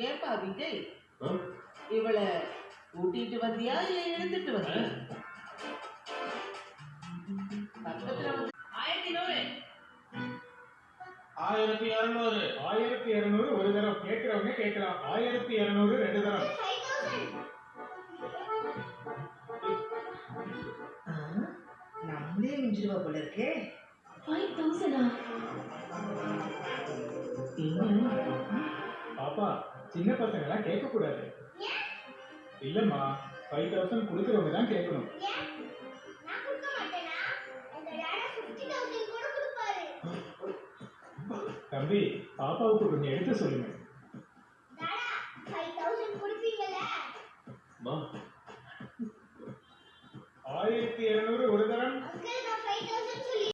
ஏப்பா விஜய், இவளை கூட்டிட்டு வந்தியா இல்ல எடுத்துட்டு வந்தியா? பக்கத்துல வந்து 1200 1200 ஒரு தரம் கேட்கிறவங்க கேட்கலாம். 1200 ரெண்டு தரம். நம்மளே மிஞ்சிடுவா போல இருக்கே. 5000 பாப்பா, சின்ன பசங்க எல்லாம் கேட்க கூடாது. இல்லம்மா, 5000 கொடுக்கறவங்க தான் கேட்கணும். தம்பி, பாப்பாவுக்கு கொஞ்சம் எடுத்து சொல்லுங்க.